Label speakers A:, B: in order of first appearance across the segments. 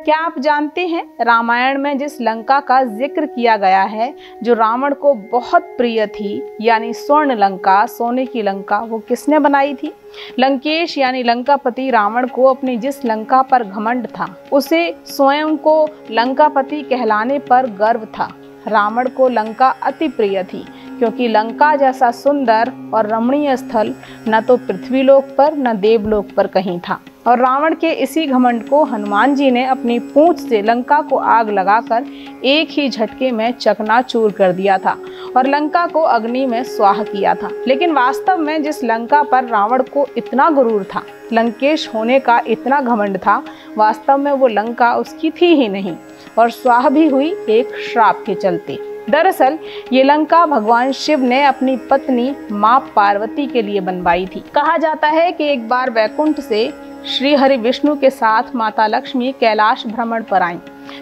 A: क्या आप जानते हैं रामायण में जिस लंका का जिक्र किया गया है, जो रावण को बहुत प्रिय थी, यानी स्वर्ण लंका, सोने की लंका, वो किसने बनाई थी? लंकेश यानी लंकापति रावण को अपनी जिस लंका पर घमंड था, उसे स्वयं को लंकापति कहलाने पर गर्व था। रावण को लंका अति प्रिय थी, क्योंकि लंका जैसा सुंदर और रमणीय स्थल न तो पृथ्वीलोक पर न देवलोक पर कहीं था। और रावण के इसी घमंड को हनुमान जी ने अपनी पूंछ से लंका को आग लगाकर एक ही झटके में चकनाचूर कर दिया था और लंका को अग्नि में स्वाह किया था। लेकिन वास्तव में जिस लंका पर रावण को इतना गुरूर था, लंकेश होने का इतना घमंड था, वास्तव में वो लंका उसकी थी ही नहीं और स्वाह भी हुई एक श्राप के चलते। दरअसल ये लंका भगवान शिव ने अपनी पत्नी मां पार्वती के लिए बनवाई थी। कहा जाता है कि एक बार वैकुंठ से श्री हरि विष्णु के साथ माता लक्ष्मी कैलाश भ्रमण पर आईं,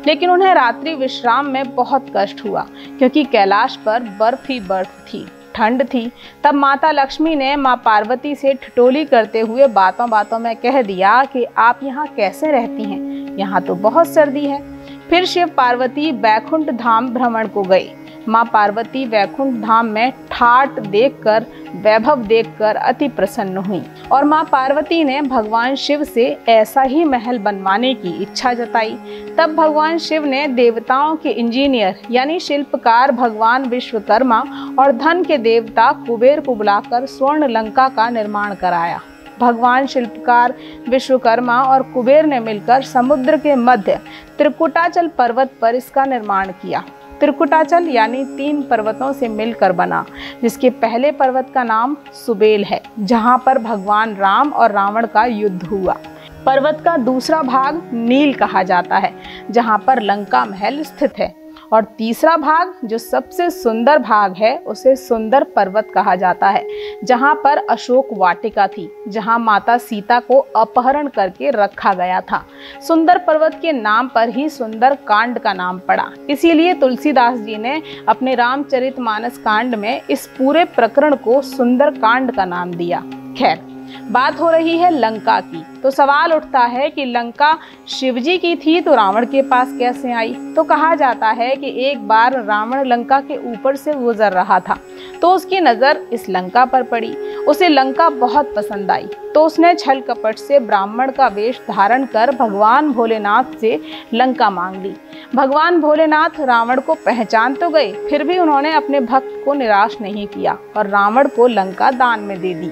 A: लेकिन उन्हें रात्रि विश्राम में बहुत कष्ट हुआ, क्योंकि कैलाश पर बर्फ ही बर्फ थी, ठंड थी। तब माता लक्ष्मी ने मां पार्वती से ठिठोली करते हुए बातों बातों में कह दिया कि आप यहाँ कैसे रहती हैं, यहाँ तो बहुत सर्दी है। फिर शिव पार्वती वैकुंठ धाम भ्रमण को गए। मां पार्वती वैकुंठ धाम में ठाट देखकर, वैभव देखकर अति प्रसन्न हुई और मां पार्वती ने भगवान शिव से ऐसा ही महल बनवाने की इच्छा जताई। तब भगवान शिव ने देवताओं के इंजीनियर यानी शिल्पकार भगवान विश्वकर्मा और धन के देवता कुबेर को बुलाकर स्वर्ण लंका का निर्माण कराया। भगवान शिल्पकार विश्वकर्मा और कुबेर ने मिलकर समुद्र के मध्य त्रिकुटाचल पर्वत पर इसका निर्माण किया। त्रिकुटाचल यानी 3 पर्वतों से मिलकर बना, जिसके पहले पर्वत का नाम सुबेल है, जहां पर भगवान राम और रावण का युद्ध हुआ। पर्वत का दूसरा भाग नील कहा जाता है, जहां पर लंका महल स्थित है। और तीसरा भाग, जो सबसे सुंदर भाग है, उसे सुंदर पर्वत कहा जाता है, जहां पर अशोक वाटिका थी, जहां माता सीता को अपहरण करके रखा गया था। सुंदर पर्वत के नाम पर ही सुंदर कांड का नाम पड़ा। इसीलिए तुलसीदास जी ने अपने रामचरितमानस कांड में इस पूरे प्रकरण को सुंदर कांड का नाम दिया। खैर, बात हो रही है लंका की, तो सवाल उठता है कि लंका शिवजी की थी तो रावण के पास कैसे आई? तो कहा जाता है कि एक बार रावण लंका के ऊपर से गुजर रहा था, तो उसकी नज़र इस लंका पर पड़ी। उसे लंका बहुत पसंद आई, तो उसने छल कपट से ब्राह्मण का वेश धारण कर भगवान भोलेनाथ से लंका मांग ली। भगवान भोलेनाथ रावण को पहचान तो गए, फिर भी उन्होंने अपने भक्त को निराश नहीं किया और रावण को लंका दान में दे दी।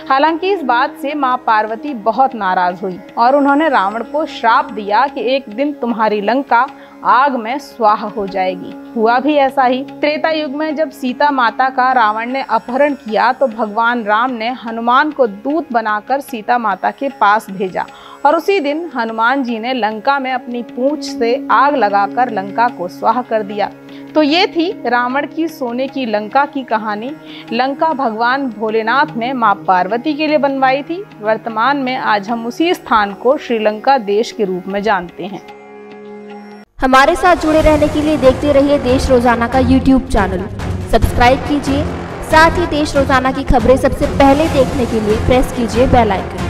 A: हालांकि इस बात से मां पार्वती बहुत नाराज हुई और उन्होंने रावण को श्राप दिया कि एक दिन तुम्हारी लंका आग में स्वाह हो जाएगी। हुआ भी ऐसा ही। त्रेता युग में जब सीता माता का रावण ने अपहरण किया, तो भगवान राम ने हनुमान को दूत बनाकर सीता माता के पास भेजा और उसी दिन हनुमान जी ने लंका में अपनी पूंछ से आग लगाकर लंका को स्वाह कर दिया। तो ये थी रावण की सोने की लंका की कहानी। लंका भगवान भोलेनाथ ने मां पार्वती के लिए बनवाई थी। वर्तमान में आज हम उसी स्थान को श्रीलंका देश के रूप में जानते हैं।
B: हमारे साथ जुड़े रहने के लिए देखते रहिए देश रोजाना का YouTube चैनल। सब्सक्राइब कीजिए, साथ ही देश रोजाना की खबरें सबसे पहले देखने के लिए प्रेस कीजिए बेल आइकन।